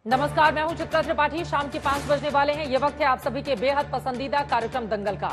नमस्कार, मैं हूं चित्रा त्रिपाठी। शाम के 5 बजने वाले हैं। ये वक्त है आप सभी के बेहद पसंदीदा कार्यक्रम दंगल का।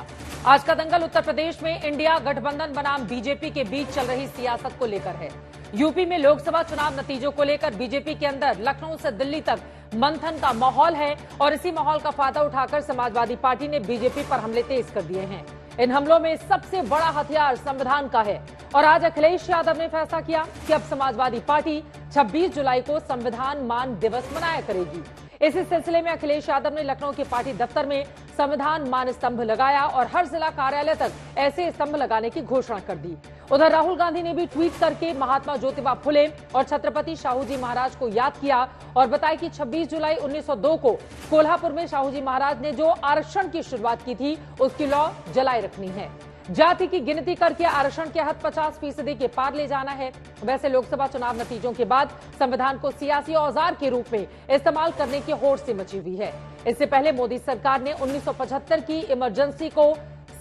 आज का दंगल उत्तर प्रदेश में इंडिया गठबंधन बनाम बीजेपी के बीच चल रही सियासत को लेकर है। यूपी में लोकसभा चुनाव नतीजों को लेकर बीजेपी के अंदर लखनऊ से दिल्ली तक मंथन का माहौल है और इसी माहौल का फायदा उठाकर समाजवादी पार्टी ने बीजेपी पर हमले तेज कर दिए हैं। इन हमलों में सबसे बड़ा हथियार संविधान का है और आज अखिलेश यादव ने फैसला किया कि अब समाजवादी पार्टी 26 जुलाई को संविधान मान दिवस मनाया करेगी। इसी सिलसिले में अखिलेश यादव ने लखनऊ के पार्टी दफ्तर में संविधान मान स्तंभ लगाया और हर जिला कार्यालय तक ऐसे स्तंभ लगाने की घोषणा कर दी। उधर राहुल गांधी ने भी ट्वीट करके महात्मा ज्योतिबा फुले और छत्रपति शाहू जी महाराज को याद किया और बताया कि 26 जुलाई 1902 को कोल्हापुर में शाहू जी महाराज ने जो आरक्षण की शुरुआत की थी उसकी लौ जलाए रखनी है। जाति की गिनती करके आरक्षण के हद 50% के पार ले जाना है। वैसे लोकसभा चुनाव नतीजों के बाद संविधान को सियासी औजार के रूप में इस्तेमाल करने की होड़ सी मची हुई है। इससे पहले मोदी सरकार ने 1975 की इमरजेंसी को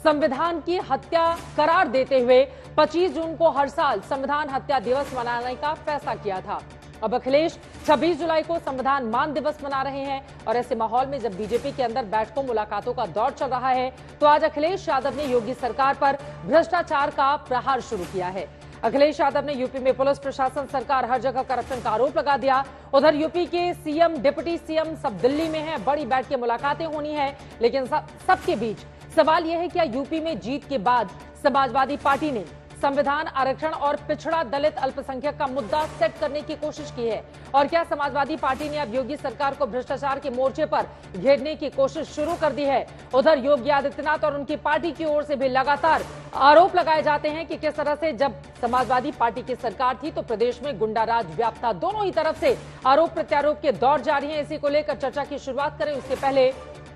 संविधान की हत्या करार देते हुए 25 जून को हर साल संविधान हत्या दिवस मनाने का फैसला किया था। अब अखिलेश 26 जुलाई को संविधान मान दिवस मना रहे हैं और ऐसे माहौल में जब बीजेपी के अंदर बैठकों मुलाकातों का दौर चल रहा है तो आज अखिलेश यादव ने योगी सरकार पर भ्रष्टाचार का प्रहार शुरू किया है। अखिलेश यादव ने यूपी में पुलिस प्रशासन सरकार हर जगह करप्शन का आरोप लगा दिया। उधर यूपी के सीएम डिप्टी सीएम सब दिल्ली में हैं, बड़ी बैठकें मुलाकातें होनी है, लेकिन सबके बीच सवाल यह है क्या यूपी में जीत के बाद समाजवादी पार्टी ने संविधान, आरक्षण और पिछड़ा दलित अल्पसंख्यक का मुद्दा सेट करने की कोशिश की है और क्या समाजवादी पार्टी ने अब योगी सरकार को भ्रष्टाचार के मोर्चे पर घेरने की कोशिश शुरू कर दी है। उधर योगी आदित्यनाथ और उनकी पार्टी की ओर से भी लगातार आरोप लगाए जाते हैं कि किस तरह से जब समाजवादी पार्टी की सरकार थी तो प्रदेश में गुंडाराज व्याप्त था। दोनों ही तरफ से आरोप प्रत्यारोप के दौर जारी है। इसी को लेकर चर्चा की शुरुआत करें उससे पहले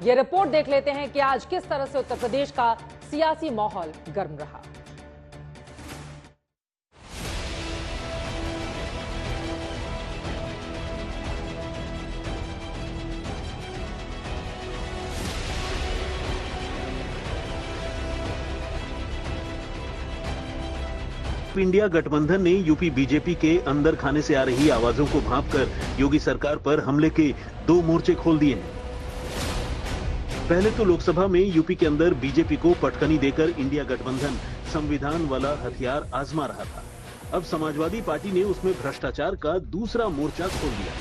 ये रिपोर्ट देख लेते हैं कि आज किस तरह से उत्तर प्रदेश का सियासी माहौल गर्म रहा। इंडिया गठबंधन ने यूपी बीजेपी के अंदर खाने से आ रही आवाजों को भांपकर योगी सरकार पर हमले के 2 मोर्चे खोल दिए हैं। पहले तो लोकसभा में यूपी के अंदर बीजेपी को पटकनी देकर इंडिया गठबंधन संविधान वाला हथियार आजमा रहा था। अब समाजवादी पार्टी ने उसमें भ्रष्टाचार का दूसरा मोर्चा खोल दिया।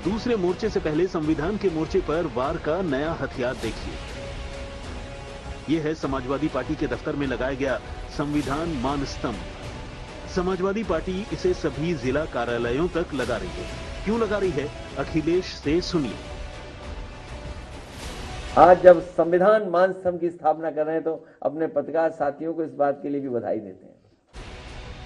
दूसरे मोर्चे से पहले संविधान के मोर्चे पर वार का नया हथियार देखिए। यह है समाजवादी पार्टी के दफ्तर में लगाया गया संविधान मान स्तंभ। समाजवादी पार्टी इसे सभी जिला कार्यालयों तक लगा रही है। क्यों लगा रही है, अखिलेश से सुनिए। आज जब संविधान मान स्तंभ की स्थापना कर रहे हैं तो अपने पत्रकार साथियों को इस बात के लिए भी बधाई देते हैं।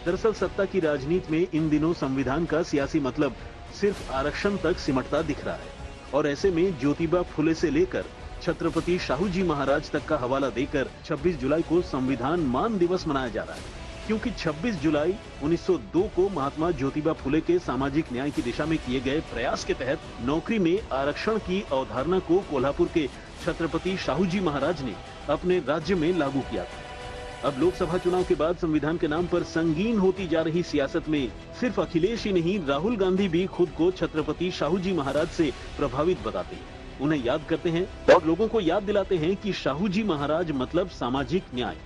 दरअसल सत्ता की राजनीति में इन दिनों संविधान का सियासी मतलब सिर्फ आरक्षण तक सिमटता दिख रहा है और ऐसे में ज्योतिबा फुले से लेकर छत्रपति शाहू जी महाराज तक का हवाला देकर 26 जुलाई को संविधान मान दिवस मनाया जा रहा है। क्योंकि 26 जुलाई 1902 को महात्मा ज्योतिबा फुले के सामाजिक न्याय की दिशा में किए गए प्रयास के तहत नौकरी में आरक्षण की अवधारणा को कोल्हापुर के छत्रपति शाहू जी महाराज ने अपने राज्य में लागू किया था। अब लोकसभा चुनाव के बाद संविधान के नाम पर संगीन होती जा रही सियासत में सिर्फ अखिलेश ही नहीं, राहुल गांधी भी खुद को छत्रपति शाहू जी महाराज से प्रभावित बताते हैं। उन्हें याद करते हैं और लोगों को याद दिलाते हैं कि शाहू जी महाराज मतलब सामाजिक न्याय,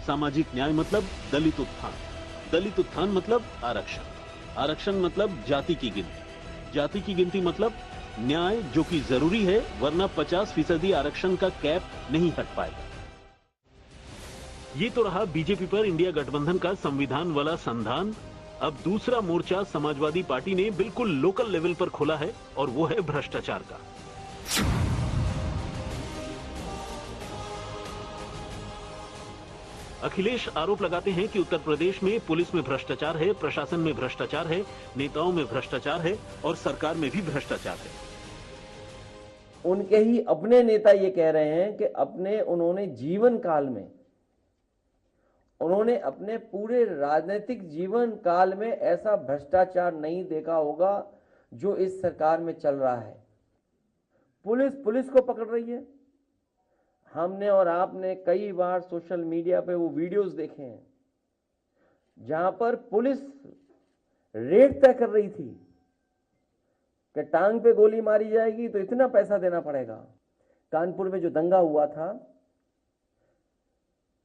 सामाजिक न्याय मतलब दलित उत्थान, दलित उत्थान मतलब आरक्षण, आरक्षण मतलब जाति की गिनती, जाति की गिनती मतलब न्याय जो कि जरूरी है वरना 50% आरक्षण का कैप नहीं हट पाएगा। ये तो रहा बीजेपी पर इंडिया गठबंधन का संविधान वाला संधान। अब दूसरा मोर्चा समाजवादी पार्टी ने बिल्कुल लोकल लेवल पर खोला है और वो है भ्रष्टाचार का। अखिलेश आरोप लगाते हैं कि उत्तर प्रदेश में पुलिस में भ्रष्टाचार है, प्रशासन में भ्रष्टाचार है, नेताओं में भ्रष्टाचार है और सरकार में भी भ्रष्टाचार है। उनके ही अपने नेता ये कह रहे हैं कि उन्होंने जीवन काल में, उन्होंने अपने पूरे राजनीतिक जीवन काल में ऐसा भ्रष्टाचार नहीं देखा होगा जो इस सरकार में चल रहा है। पुलिस को पकड़ रही है। हमने और आपने कई बार सोशल मीडिया पे वो वीडियोस देखे हैं जहां पर पुलिस रेड तय कर रही थी कि टांग पे गोली मारी जाएगी तो इतना पैसा देना पड़ेगा। कानपुर में जो दंगा हुआ था,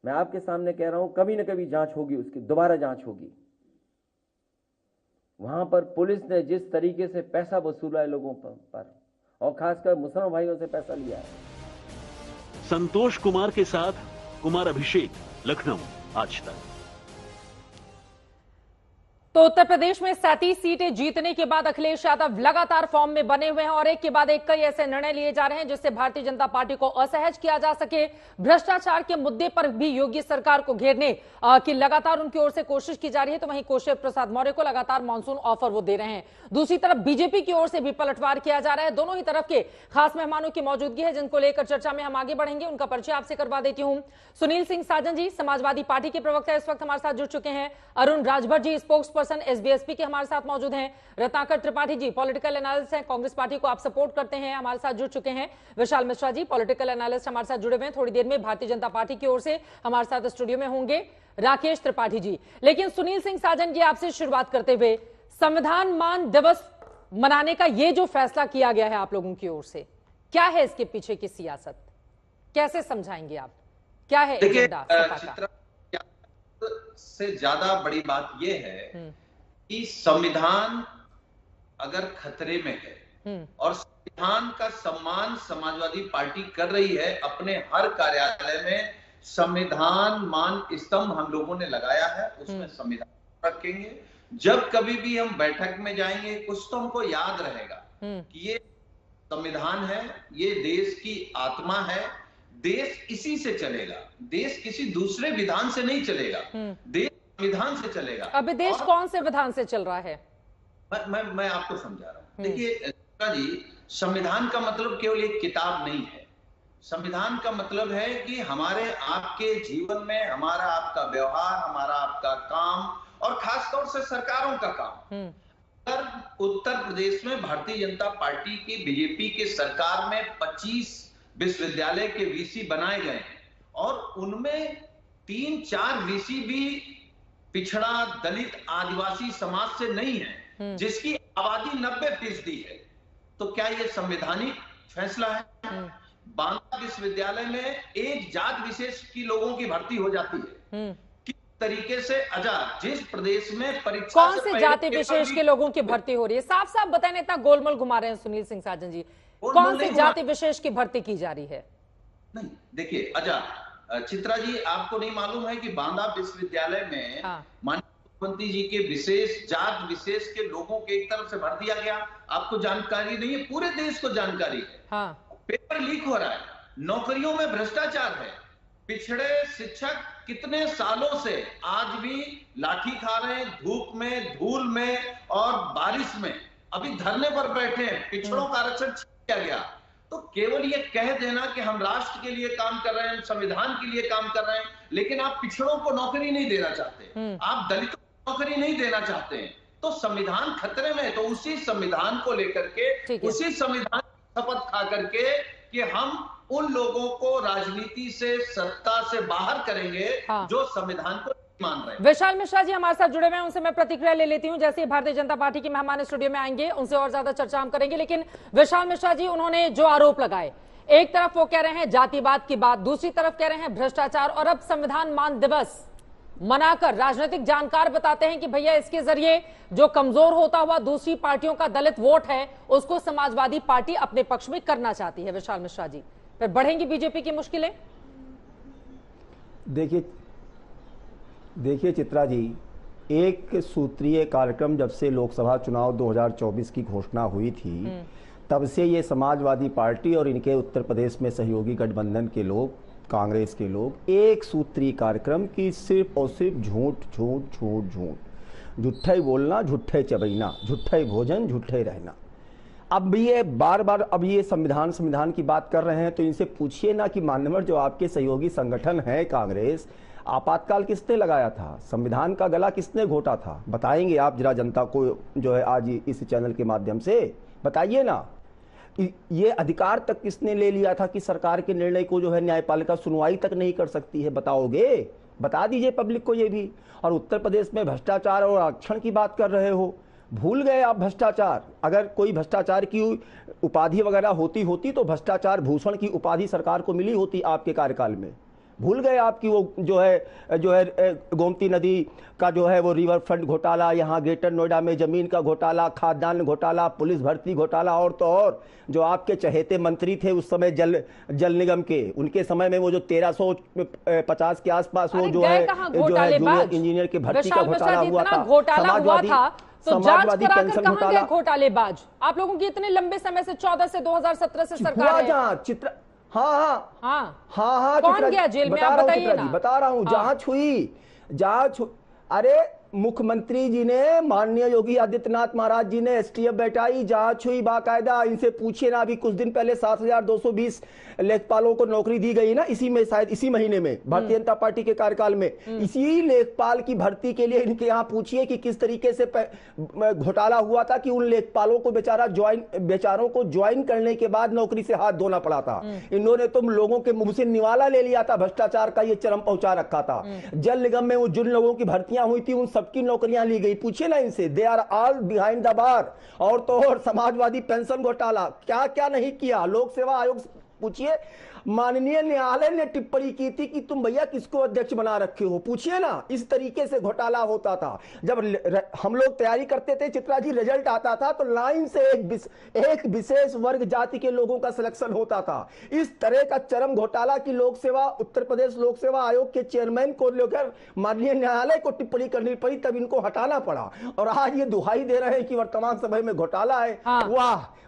मैं आपके सामने कह रहा हूं, कभी न कभी जांच होगी, उसकी दोबारा जांच होगी। वहां पर पुलिस ने जिस तरीके से पैसा वसूला है लोगों पर और खासकर मुसलमान भाइयों से पैसा लिया है। संतोष कुमार के साथ कुमार अभिषेक, लखनऊ, आज तक। तो उत्तर प्रदेश में 37 सीटें जीतने के बाद अखिलेश यादव लगातार फॉर्म में बने हुए हैं और एक के बाद एक कई ऐसे निर्णय लिए जा रहे हैं जिससे भारतीय जनता पार्टी को असहज किया जा सके। भ्रष्टाचार के मुद्दे पर भी योगी सरकार को घेरने की लगातार उनकी ओर से कोशिश की जा रही है। तो वहीं केशव प्रसाद मौर्य को लगातार मानसून ऑफर वो दे रहे हैं। दूसरी तरफ बीजेपी की ओर से भी पलटवार किया जा रहा है। दोनों ही तरफ के खास मेहमानों की मौजूदगी है जिनको लेकर चर्चा में हम आगे बढ़ेंगे। उनका परिचय आपसे करवा देती हूं। सुनील सिंह साजन जी समाजवादी पार्टी के प्रवक्ता इस वक्त हमारे साथ जुड़ चुके हैं। Arun Rajbhar ji spokes person SBSP के हमारे साथ मौजूद हैं। रत्नाकर त्रिपाठी जी पॉलिटिकल एनालिस्ट हैं, कांग्रेस पार्टी को आप सपोर्ट करते हैं, हमारे साथ जुड़ चुके हैं। विशाल मिश्रा जी पॉलिटिकल एनालिस्ट हमारे साथ जुड़े हुए हैं। थोड़ी देर में भारतीय जनता पार्टी की ओर से हमारे साथ स्टूडियो में होंगे राकेश त्रिपाठी जी। लेकिन सुनील सिंह साजन जी आपसे शुरुआत करते हुए, संविधान मान दिवस मनाने का ये जो फैसला किया गया है आप लोगों की ओर से, क्या है इसके पीछे की सियासत, कैसे समझाएंगे आप, क्या है एजेंडा सपा का? से ज्यादा बड़ी बात यह है कि संविधान अगर खतरे में है और संविधान का सम्मान समाजवादी पार्टी कर रही है, अपने हर कार्यालय में संविधान मान स्तंभ हम लोगों ने लगाया है, उसमें संविधान रखेंगे। जब कभी भी हम बैठक में जाएंगे कुछ तो हमको याद रहेगा कि ये संविधान है, ये देश की आत्मा है, देश इसी से चलेगा, देश किसी दूसरे विधान से नहीं चलेगा, देश संविधान से चलेगा। अभी देश कौन से विधान से चल रहा है? मैं आपको समझा रहा हूं। देखिए जी, संविधान का मतलब केवल एक किताब नहीं है। संविधान का मतलब है कि हमारे आपके जीवन में हमारा आपका व्यवहार, हमारा आपका काम और खासतौर से सरकारों का काम। उत्तर प्रदेश में भारतीय जनता पार्टी की बीजेपी के सरकार में 25 विश्वविद्यालय के वीसी बनाए गए और उनमें 3-4 वीसी भी पिछड़ा, दलित, आदिवासी समाज से नहीं है, जिसकी आबादी 90% है। तो क्या यह संवैधानिक फैसला है? बांदा विश्वविद्यालय में एक जात विशेष की लोगों की भर्ती हो जाती है। किस तरीके से जिस प्रदेश में परीक्षा कौन से जाति विशेष के लोगों की भर्ती हो रही है? साफ साफ बताएं, इतना गोलमोल घुमा रहे हैं सुनील सिंह साजन जी। कौन से जाति विशेष की भर्ती की जा रही है? नहीं, देखिए चित्रा जी, आपको नहीं मालूम है कि बांदा विश्वविद्यालय में माननीय मुख्यमंत्री जी के विशेष जात विशेष के लोगों के एक तरफ से भर दिया गया? आपको जानकारी नहीं है? पूरे देश को जानकारी है। पेपर लीक हो रहा है, नौकरियों में भ्रष्टाचार है, पिछड़े शिक्षक कितने सालों से आज भी लाठी खा रहे हैं, धूप में, धूल में और बारिश में अभी धरने पर बैठे हैं, पिछड़ों का आरक्षण छीन लिया गया। तो केवल ये कह देना कि हम राष्ट्र के लिए काम कर रहे हैं, संविधान के लिए काम कर रहे हैं, लेकिन आप पिछड़ों को नौकरी नहीं देना चाहते, आप दलितों को नौकरी नहीं देना चाहते हैं, तो संविधान खतरे में है। तो उसी संविधान को लेकर के, उसी संविधान की शपथ खा करके कि हम उन लोगों को राजनीति से, सत्ता से बाहर करेंगे जो संविधान को मान रहे हैं। विशाल मिश्रा जी हमारे साथ जुड़े हुए हैं, उनसे मैं प्रतिक्रिया ले लेती हूं। जैसे भारतीय जनता पार्टी के मेहमान स्टूडियो में आएंगे उनसे और ज्यादा चर्चा हम करेंगे। लेकिन विशाल मिश्रा जी, उन्होंने जो आरोप लगाए, एक तरफ वो कह रहे हैं जातिवाद की बात, दूसरी तरफ कह रहे हैं भ्रष्टाचार, और अब संविधान मान दिवस मनाकर राजनीतिक जानकार बताते हैं कि भैया इसके जरिए जो कमजोर होता हुआ दूसरी पार्टियों का दलित वोट है उसको समाजवादी पार्टी अपने पक्ष में करना चाहती है। विशाल मिश्रा जी, फिर बढ़ेंगी बीजेपी की मुश्किलें? देखिए चित्रा जी, एक सूत्रीय कार्यक्रम जब से लोकसभा चुनाव 2024 की घोषणा हुई थी, तब से ये समाजवादी पार्टी और इनके उत्तर प्रदेश में सहयोगी गठबंधन के लोग, कांग्रेस के लोग, एक सूत्रीय कार्यक्रम की सिर्फ और सिर्फ झूठ झूठ झूठ झूठ, झूठा ही बोलना, झूठे चबैना, झूठा ही भोजन, झूठे रहना। अब ये बार बार अब ये संविधान की बात कर रहे हैं, तो इनसे पूछिए ना कि मान्यवर जो आपके सहयोगी संगठन है कांग्रेस, आपातकाल किसने लगाया था? संविधान का गला किसने घोटा था? बताएंगे आप जरा जनता को, जो है आज इस चैनल के माध्यम से बताइए ना। ये अधिकार तक किसने ले लिया था कि सरकार के निर्णय को जो है न्यायपालिका सुनवाई तक नहीं कर सकती है? बताओगे? बता दीजिए पब्लिक को ये भी। और उत्तर प्रदेश में भ्रष्टाचार और आरक्षण की बात कर रहे हो, भूल गए आप भ्रष्टाचार। अगर कोई भ्रष्टाचार की उपाधि वगैरह होती तो भ्रष्टाचार भूषण की उपाधि सरकार को मिली होती आपके कार्यकाल में। भूल गए आपकी वो जो है गोमती नदी का जो है वो रिवर फ्रंट घोटाला, यहाँ ग्रेटर नोएडा में जमीन का घोटाला, खाद्यान्न घोटाला, पुलिस भर्ती घोटाला, और तो और जो आपके चहेते मंत्री थे उस समय जल निगम के, उनके समय में वो जो 1350 के आसपास वो जो है जूनियर इंजीनियर के भर्ती का घोटाला हुआ था, समाजवादी पेंशन घोटाला। घोटालेबाज आप लोगों की इतने लंबे समय से 14 से 2017 से सरकार है। चित्र हाँ कौन गया जेल में आप बताइए ना। बता रहा हूँ जांच हुई। अरे मुख्यमंत्री जी ने, माननीय योगी आदित्यनाथ महाराज जी ने एसटीएफ बैठाई, जांच हुई बाकायदा। इनसे पूछिए ना, अभी कुछ दिन पहले 7220 लेखपालों को नौकरी दी गई ना, इसी में शायद इसी महीने में भारतीय जनता पार्टी के कार्यकाल में। इसी लेखपाल की भर्ती के लिए इनके यहाँ पूछिए कि किस तरीके से घोटाला हुआ था कि उन लेखपालों को बेचारों को ज्वाइन करने के बाद नौकरी से हाथ धोना पड़ा था। इन्होंने तो लोगों के मुंह से निवाला ले लिया था, भ्रष्टाचार का ये चरम पहुंचा रखा था। जल निगम में वो जिन लोगों की भर्तियां हुई थी उन सबकी नौकरियां ली गई। पूछिए ना इनसे, they are all behind the bar. और तो और समाजवादी पेंशन घोटाला, क्या क्या नहीं किया। लोक सेवा आयोग पूछिए, माननीय न्यायालय ने टिप्पणी की थी कि तुम भैया किसको अध्यक्ष बना रखे हो। पूछिए ना, इस तरीके से घोटाला होता था। जब हम लोग तैयारी करते थे चित्रा जी, रिजल्ट आता था तो लाइन से एक विशेष वर्ग जाति के लोगों का सिलेक्शन होता था। इस तरह का चरम घोटाला की उत्तर प्रदेश लोक सेवा आयोग के चेयरमैन को लेकर माननीय न्यायालय को टिप्पणी करनी पड़ी, तब इनको हटाना पड़ा। और आज ये दुहाई दे रहे हैं कि वर्तमान समय में घोटाला है।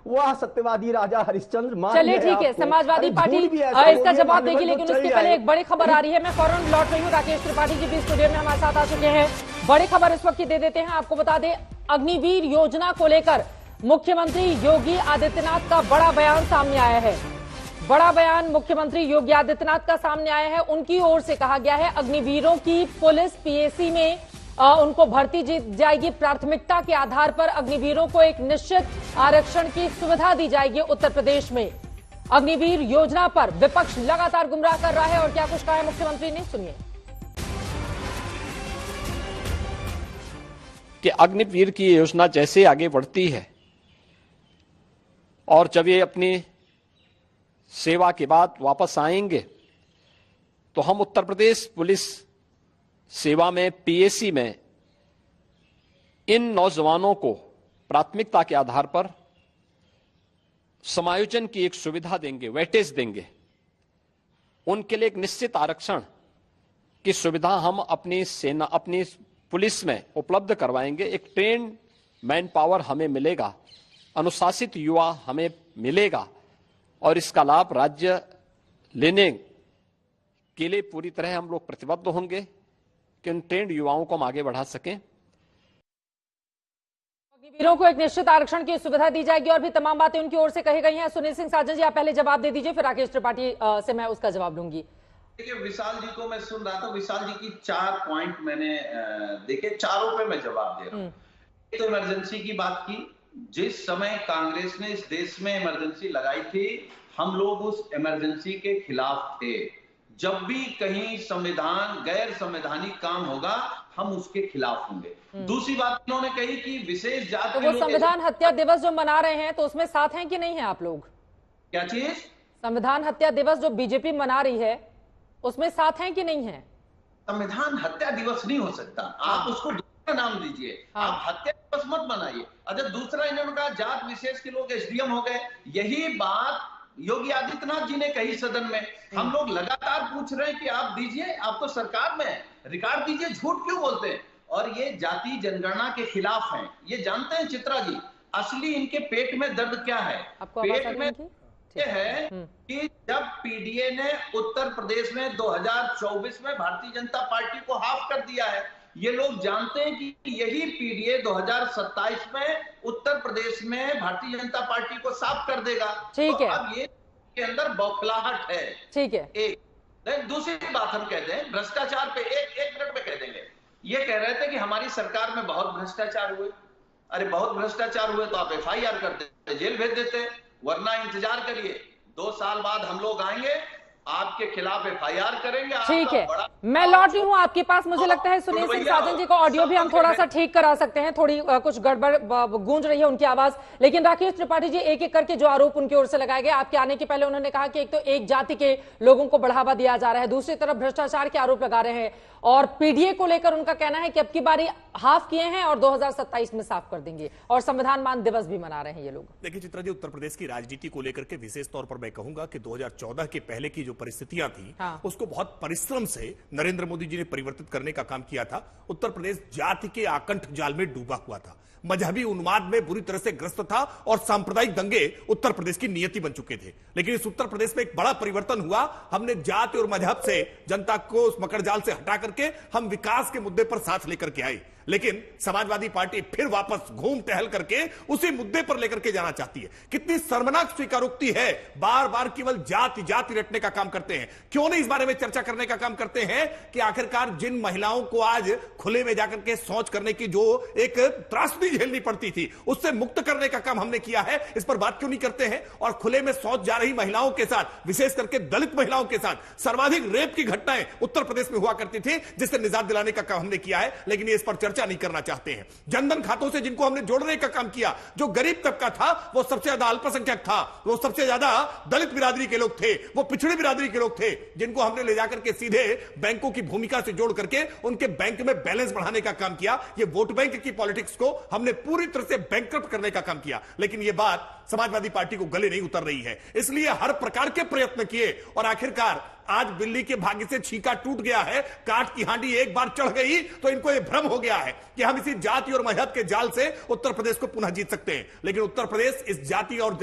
वाह सत्यवादी राजा हरिश्चंद्र। चलिए ठीक है, समाजवादी पार्टी इसका जवाब देगी, लेकिन उसके पहले एक बड़ी खबर आ रही है। मैं फौरन लौट रही हूँ। राकेश त्रिपाठी जी भी स्टूडियो में हमारे साथ आ चुके हैं। बड़ी खबर इस वक्त की दे देते हैं। आपको बता दें, अग्निवीर योजना को लेकर मुख्यमंत्री योगी आदित्यनाथ का बड़ा बयान सामने आया है। बड़ा बयान मुख्यमंत्री योगी आदित्यनाथ का सामने आया है। उनकी ओर से कहा गया है अग्निवीरों की पुलिस पीएसी में उनको भर्ती जाएगी। प्राथमिकता के आधार पर अग्निवीरों को एक निश्चित आरक्षण की सुविधा दी जाएगी। उत्तर प्रदेश में अग्निवीर योजना पर विपक्ष लगातार गुमराह कर रहा है और क्या कुछ कहा है मुख्यमंत्री ने, सुनिए। कि अग्निवीर की योजना जैसे आगे बढ़ती है और जब ये अपनी सेवा के बाद वापस आएंगे तो हम उत्तर प्रदेश पुलिस सेवा में पीएसी में इन नौजवानों को प्राथमिकता के आधार पर समायोजन की एक सुविधा देंगे, वेटेज देंगे। उनके लिए एक निश्चित आरक्षण की सुविधा हम अपनी सेना, अपनी पुलिस में उपलब्ध करवाएंगे। एक ट्रेन मैन पावर हमें मिलेगा, अनुशासित युवा हमें मिलेगा और इसका लाभ राज्य लेने के लिए पूरी तरह हम लोग प्रतिबद्ध होंगे कि उन ट्रेंड युवाओं को हम आगे बढ़ा सकें। अग्निवीरों को एक निश्चित आरक्षण की सुविधा दी जाएगी और भी तमाम बातें उनकी ओर से कही गई हैं। सुनील सिंह साजन जी, आप पहले जवाब दे दीजिए, फिर राकेश त्रिपाठी से मैं उसका जवाब लूंगी। देखिए, विशाल जी को मैं सुन रहा था। विशाल जी की 4 पॉइंट मैंने देखे, चारों पे मैं जवाब दे रहा हूं। तो इमरजेंसी की बात की, जिस समय कांग्रेस ने इस देश में इमरजेंसी लगाई थी, हम लोग उस इमरजेंसी के खिलाफ थे। जब भी कहीं संविधान गैर संवैधानिक काम होगा हम उसके खिलाफ होंगे। दूसरी बात इन्होंने कही कि विशेष जाति तो वो संविधान हत्या दिवस जो मना रहे हैं तो उसमें साथ हैं कि नहीं है आप लोग? क्या चीज? संविधान हत्या दिवस जो बीजेपी मना रही है उसमें साथ हैं कि नहीं है? संविधान हत्या दिवस नहीं हो सकता, आप उसको दूसरा नाम दीजिए। आप हत्या दिवस मत बनाइए। अच्छा, दूसरा इन्होंने कहा जात विशेष के लोग एसडीएम हो गए। यही बात योगी आदित्यनाथ जी ने कही सदन में। हम लोग लगातार पूछ रहे हैं कि आप दीजिए, आप तो सरकार में है, रिकॉर्ड दीजिए, झूठ क्यों बोलते हैं? और ये जाति जनगणना के खिलाफ हैं। ये जानते हैं चित्रा जी, असली इनके पेट में दर्द क्या है? पेट में ये है कि जब पीडीए ने उत्तर प्रदेश में 2024 में भारतीय जनता पार्टी को हाफ कर दिया है, ये लोग जानते हैं कि यही पीडीए 2027 में उत्तर प्रदेश में भारतीय जनता पार्टी को साफ कर देगा। ठीक है। तो अब ये के अंदर बौखलाहट है। ठीक है। एक दूसरी बात हम कहते हैं भ्रष्टाचार पे, एक मिनट में कह देंगे। ये कह रहे थे कि हमारी सरकार में बहुत भ्रष्टाचार हुए। अरे बहुत भ्रष्टाचार हुए तो आप एफआईआर करते, जेल भेज देते, वरना इंतजार करिए 2 साल बाद हम लोग आएंगे आपके खिलाफ FIR करेंगे। ठीक है, मैं लौट रही हूँ आपके पास। मुझे लगता है सुनील सिंह साजन जी का ऑडियो भी हम थोड़ा सा ठीक करा सकते हैं। थोड़ी कुछ गड़बड़ गूंज रही है उनकी आवाज। लेकिन राकेश त्रिपाठी जी, एक एक करके जो आरोप उनकी ओर से लगाए गए, आपके आने के पहले उन्होंने कहा कि एक तो एक जाति के लोगों को बढ़ावा दिया जा रहा है, दूसरी तरफ भ्रष्टाचार के आरोप लगा रहे हैं, और PDA को लेकर उनका कहना है कि अब की बारी हाफ किए हैं और 2027 में साफ कर देंगे, और संविधान मान दिवस भी मना रहे हैं ये लोग। देखिए चित्रा जी, उत्तर प्रदेश की राजनीति को लेकर के विशेष तौर पर मैं कहूंगा कि 2014 के पहले की जो परिस्थितियां थी, उसको बहुत परिश्रम से नरेंद्र मोदी जी ने परिवर्तित करने का काम किया था। उत्तर प्रदेश जाति के आकंठ जाल में डूबा हुआ था, मजहबी उन्माद में बुरी तरह से ग्रस्त था, और सांप्रदायिक दंगे उत्तर प्रदेश की नियति बन चुके थे। लेकिन इस उत्तर प्रदेश में एक बड़ा परिवर्तन हुआ। हमने जाति और मजहब से जनता को उस मकर जाल से हटा करके हम विकास के मुद्दे पर साथ लेकर के आए। लेकिन समाजवादी पार्टी फिर वापस घूम टहल करके उसी मुद्दे पर लेकर के जाना चाहती है। कितनी शर्मनाक स्वीकारोक्ति है, बार बार केवल जाति जाति रटने का काम करते हैं। क्यों नहीं इस बारे में चर्चा करने का काम करते हैं कि आखिरकार जिन महिलाओं को आज खुले में जाकर के शौच करने की जो एक त्रासदी झेलनी पड़ती थी, उससे मुक्त करने का काम हमने किया है। इस पर बात क्यों नहीं करते हैं? और खुले में शौच जा रही महिलाओं के साथ, विशेष करके दलित महिलाओं के साथ सर्वाधिक रेप की घटनाएं उत्तर प्रदेश में हुआ करती थी, जिससे निजात दिलाने का काम हमने किया है। लेकिन इस पर चर्चा नहीं करना चाहते हैं। जनधन खातों से जिनको हमने जोड़ने का काम किया, जो गरीब तबका था, वो सबसे ज्यादा अल्पसंख्यक था, वो सबसे ज्यादा दलित बिरादरी के लोग थे, वो पिछड़ी बिरादरी के लोग थे, जिनको हमने ले जाकर के सीधे बैंकों की भूमिका से जोड़ करके उनके बैंक में बैलेंस बढ़ाने का काम किया। ये वोट बैंक की पॉलिटिक्स को हमने पूरी तरह से बैंकक्रप्ट करने का काम किया। लेकिन ये बात समाजवादी पार्टी को गले नहीं उतर रही है, इसलिए हर प्रकार के प्रयत्न किए, और आखिरकार आज बिल्ली के भाग्य से छीका टूट गया है। काट की हांडी एक बार चढ़ गई तो इनको यह भ्रम हो गया है कि हम इसी जाति और मजहब के जाल से उत्तर प्रदेश को पुनः जीत सकते हैं। लेकिन उत्तर प्रदेश इस जाति और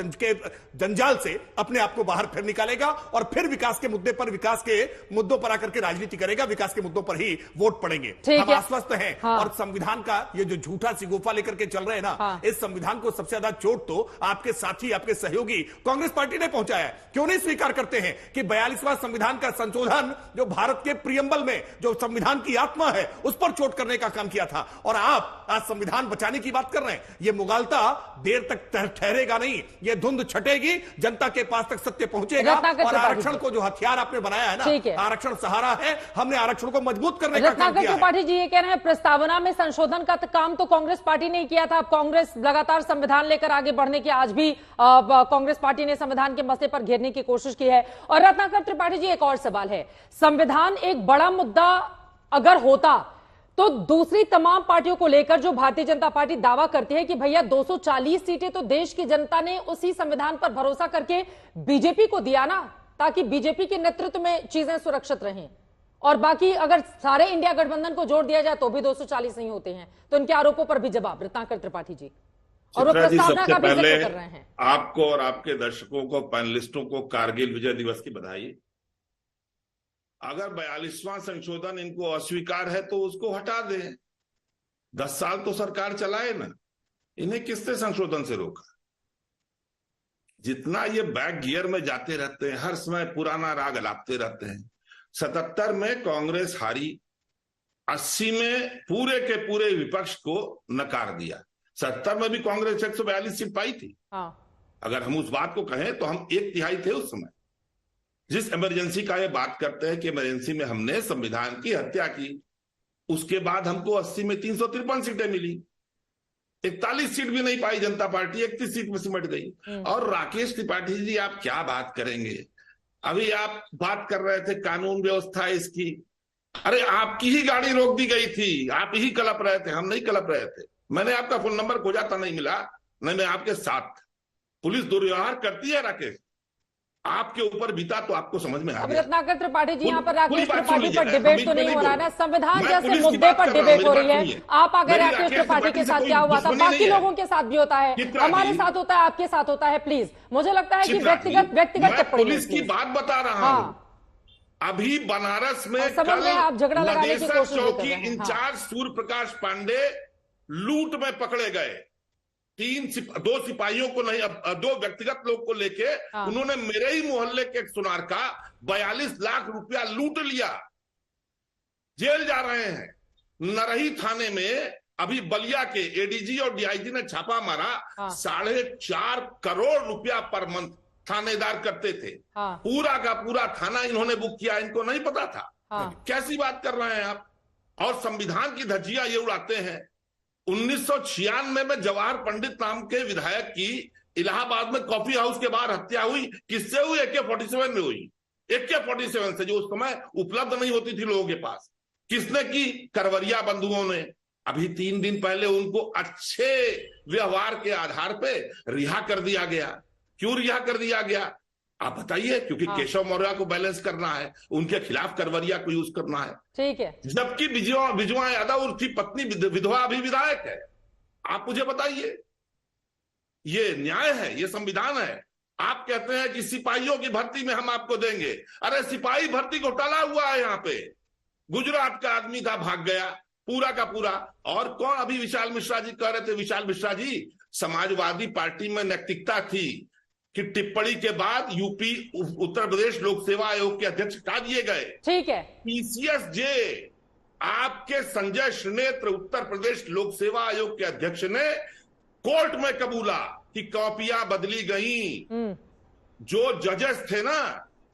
जंजाल से अपने आप को बाहर फिर निकालेगा, और फिर विकास के मुद्दे पर, विकास के मुद्दों पर आकर के राजनीति करेगा, विकास के मुद्दों पर ही वोट पड़ेंगे। हम आश्वस्त हैं। और संविधान का ये जो झूठा सिगोफा लेकर के चल रहे हैं ना, इस संविधान को सबसे ज्यादा चोट तो आपके साथी, आपके सहयोगी कांग्रेस पार्टी ने पहुंचाया। क्यों नहीं स्वीकार करते हैं कि 42वां संविधान का संशोधन जो भारत के प्रियम्बल में जो संविधान की आत्मा है, उस पर चोट करने का काम किया था, और आप आज संविधान बचाने की बात कर रहे हैं। यह मुगालता देर तक ठहरेगा नहीं, यह धुंध छटेगी, जनता के पास तक सत्य पहुंचेगा। और आरक्षण को जो हथियार आपने बनाया है ना, आरक्षण सहारा है, हमने आरक्षण को मजबूत करने का काम किया है। त्रिपाठी जी ये कह रहे हैं प्रस्तावना में संशोधन का काम तो कांग्रेस पार्टी ने किया था। कांग्रेस लगातार संविधान लेकर आगे बढ़ने की, आज भी कांग्रेस पार्टी ने संविधान के मसले पर घेरने की कोशिश की है। और रत्नाकर त्रिपाठी जी, एक और सवाल है, संविधान एक बड़ा मुद्दा अगर होता तो दूसरी तमाम पार्टियों को लेकर जो भारतीय जनता पार्टी दावा करती है कि भैया 240 सीटें तो देश की जनता ने उसी संविधान पर भरोसा करके बीजेपी को दिया ना, ताकि बीजेपी के नेतृत्व में चीजें सुरक्षित रहें, और बाकी अगर सारे इंडिया गठबंधन को जोड़ दिया जाए तो भी 240 नहीं होते हैं। तो इनके आरोपों पर भी जवाब रत्नाकर त्रिपाठी जी, और वो प्रस्तावना का भी जिक्र कर रहे हैं। आपको और आपके दर्शकों को, पैनलिस्टों को कारगिल विजय दिवस की बधाई। अगर 42वां संशोधन इनको अस्वीकार है तो उसको हटा दें। 10 साल तो सरकार चलाए ना, इन्हें किसने संशोधन से रोका? जितना ये बैक गियर में जाते रहते हैं, हर समय पुराना राग लापते रहते हैं। 77 में कांग्रेस हारी, 80 में पूरे के पूरे विपक्ष को नकार दिया। 70 में भी कांग्रेस 142 सीट पाई थी। अगर हम उस बात को कहें तो हम 1/3 थे उस समय। जिस इमरजेंसी का ये बात करते हैं कि इमरजेंसी में हमने संविधान की हत्या की, उसके बाद हमको 80 में 353 सीटें मिली। 41 सीट भी नहीं पाई जनता पार्टी, 31 सीट में सिमट गई। और राकेश त्रिपाठी जी, आप क्या बात करेंगे? अभी आप बात कर रहे थे कानून व्यवस्था इसकी, अरे आपकी ही गाड़ी रोक दी गई थी, आप ही कलप रहे थे, हम नहीं कलप रहे थे। मैंने आपका फोन नंबर खोजा था, नहीं मिला, नहीं मैं आपके साथ। पुलिस दुर्व्यवहार करती है राकेश, आपके ऊपर बीता तो आपको समझ में आ गया। रत्नाकर त्रिपाठी जी, यहाँ पर राकेश त्रिपाठी पर डिबेट तो नहीं हो रहा है ना, संविधान जैसे मुद्दे पर डिबेट हो रही है। आप अगर राकेश त्रिपाठी के साथ क्या हुआ था, बाकी लोगों के साथ भी होता है, हमारे साथ होता है, आपके साथ होता है। प्लीज, मुझे लगता है कि व्यक्तिगत पुलिस की बात बता रहा हूँ। अभी बनारस में आप झगड़ा लगाने की कोशिश चौकी इंचार्ज सूर्य प्रकाश पांडे लूट में पकड़े गए। 2 सिपाहियों को नहीं, 2 व्यक्तिगत लोग को लेके उन्होंने मेरे ही मोहल्ले के एक सुनार का 42 लाख रुपया लूट लिया। जेल जा रहे हैं। नरही थाने में अभी बलिया के ADG और DIG ने छापा मारा, 4.5 करोड़ रुपया पर मंथ थानेदार करते थे। हाँ। पूरा का पूरा थाना इन्होंने बुक किया, इनको नहीं पता था। हाँ। कैसी बात कर रहे हैं आप? और संविधान की धज्जियां ये उड़ाते हैं। 1996 में जवाहर पंडित नाम के विधायक की इलाहाबाद में कॉफी हाउस के बाहर हत्या हुई। किससे हुई? AK-47 में हुई। AK-47 से, जो उस समय उपलब्ध नहीं होती थी लोगों के पास। किसने की? करवरिया बंधुओं ने। अभी 3 दिन पहले उनको अच्छे व्यवहार के आधार पे रिहा कर दिया गया। क्यों रिहा कर दिया गया आप बताइए? क्योंकि केशव मौर्य को बैलेंस करना है, उनके खिलाफ करवरिया को यूज करना है। ठीक है। जबकि विजया यादव उनकी पत्नी विधवा अभी विधायक है। आप मुझे बताइए, ये न्याय है? ये संविधान है? आप कहते हैं कि सिपाहियों की भर्ती में हम आपको देंगे। अरे सिपाही भर्ती घोटाला हुआ है यहाँ पे। गुजरात का आदमी था, भाग गया पूरा का पूरा। और कौन? अभी विशाल मिश्रा जी कह रहे थे, विशाल मिश्रा जी, समाजवादी पार्टी में नैतिकता थी कि टिप्पणी के बाद यूपी उत्तर प्रदेश लोक सेवा आयोग के अध्यक्ष हटा दिए गए। ठीक है। PCS जे आपके संजय श्रीनेत्र उत्तर प्रदेश लोक सेवा आयोग के अध्यक्ष ने कोर्ट में कबूला कि कॉपियां बदली गई। जो जजेस थे ना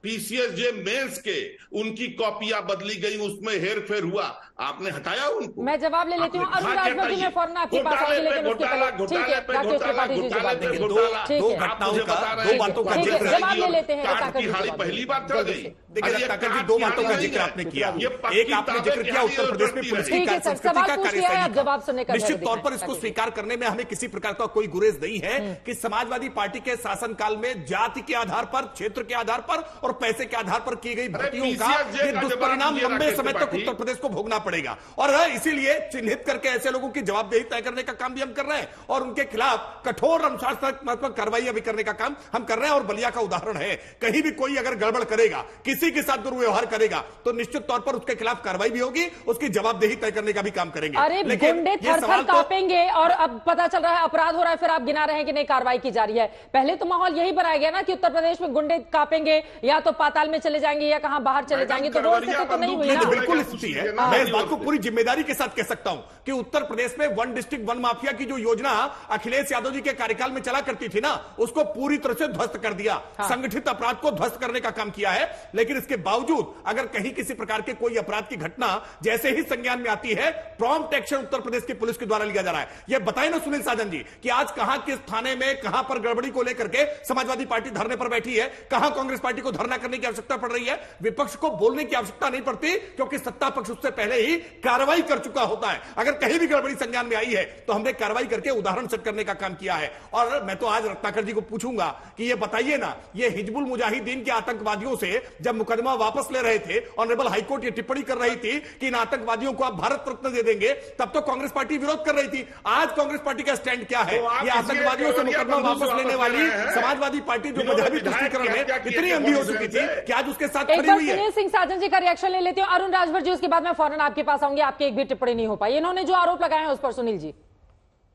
PCS जे मेंस के, उनकी कॉपियां बदली गई, उसमें हेरफेर हुआ। आपने हटाया उनको? मैं जवाब ले लेती हूँ। अरुण राजभर जी, मैं फौरन आपके पास आऊंगी, लेकिन उसके पहले ठीक है, राकेश त्रिपाठी जी जवाब देंगे। दो घटनाओं का, दो बातों का जिक्र, जवाब ले लेते हैं। पहली बात चल गई। देखिए ताकर जी, 2 बातों का जिक्र आपने किया। एक आपने जिक्र किया उत्तर प्रदेश में पुलिस की संस्कृति का कार्यशैली। निश्चित तौर पर इसको स्वीकार करने में हमें किसी प्रकार का कोई गुरेज नहीं है कि समाजवादी पार्टी के शासनकाल में जाति के आधार पर, क्षेत्र के आधार पर और पैसे के आधार पर की गई भर्तियों का ये दुष्परिणाम लंबे समय तक उत्तर प्रदेश को भोगना पड़ेगा। और इसीलिए चिन्हित करके ऐसे लोगों की जवाबदेही तय करने का काम भी हम कर रहे हैं और उनके खिलाफ कठोर अनुशासनात्मक कार्रवाई भी करने का काम हम कर रहे हैं। और बलिया का उदाहरण है, कहीं भी कोई अगर गड़बड़ करेगा, किसी के साथ दुर्व्यवहार करेगा, तो निश्चित तौर पर उसके खिलाफ कार्रवाई भी होगी, उसकी जवाबदेही तय करने का भी काम करेंगे। अरे गुंडे थर-थर कांपेंगे और अब पता चल रहा है अपराध हो रहा है, फिर आप गिना रहे हैं कि नहीं कार्रवाई की जा रही है। पहले तो माहौल यही बनाया गया ना कि उत्तर प्रदेश में गुंडे कांपेंगे, या तो पाताल में चले जाएंगे या कहां बाहर चले जाएंगे। तो वो स्थिति तो नहीं हुई ना। बिल्कुल स्थिति है। मैं इस बात को पूरी जिम्मेदारी के साथ कह सकता हूं कि उत्तर प्रदेश में 1 डिस्ट्रिक्ट 1 माफिया की जो योजना अखिलेश यादव जी के कार्यकाल में चला करती थी ना, उसको पूरी तरह से ध्वस्त कर दिया। संगठित अपराध को ध्वस्त करने का काम किया है। लेकिन इसके बावजूद अगर कहीं किसी प्रकार के कोई अपराध की घटना जैसे ही संज्ञान में आती है, प्रॉम्प्ट एक्शन उत्तर प्रदेश की पुलिस के द्वारा लिया जा रहा है। यह बताए ना सुनील साजन जी कि आज कहां किस थाने में कहां पर गड़बड़ी को लेकर के समाजवादी पार्टी धरने पर बैठी है, कहां कांग्रेस पार्टी को धरना करने की आवश्यकता पड़ रही है। विपक्ष को बोलने की आवश्यकता नहीं पड़ती क्योंकि सत्ता पक्ष उससे पहले ही कार्रवाई कर चुका होता है। अगर कहीं भी गड़बड़ी संज्ञान में आई है तो हमने कार्रवाई करके उदाहरण सेट करने का काम किया है। और मैं तो आज रत्नाकर जी को पूछूंगा कि ये बताइए ना, ये हिजबुल मुजाहिदीन के आतंकवादियों से जब मुकदमा वापस ले रहे थे, ऑनरेबल हाईकोर्ट ये टिप्पणी कर रही थी कि इन आतंकवादियों को आप भारत रत्न दे देंगे, तब तो कांग्रेस पार्टी विरोध कर रही थी। आज कांग्रेस पार्टी का स्टैंड क्या है? ये आतंकवादियों से मुकदमा वापस लेने वाली समाजवादी पार्टी जो मजहबी दृष्टिकरण में इतनी अंधी हो चुकी थी कि आज उसके साथ खड़ी हुई है। सुनील सिंह साजन जी का रिएक्शन ले लेते हो। अरुण राजभर जी, उसके बाद मैं फौरन आपके पास आऊंगी। आपकी एक भी टिप्पणी नहीं हो पाई। इन्होंने जो आरोप लगाए हैं उस पर सुनील जी।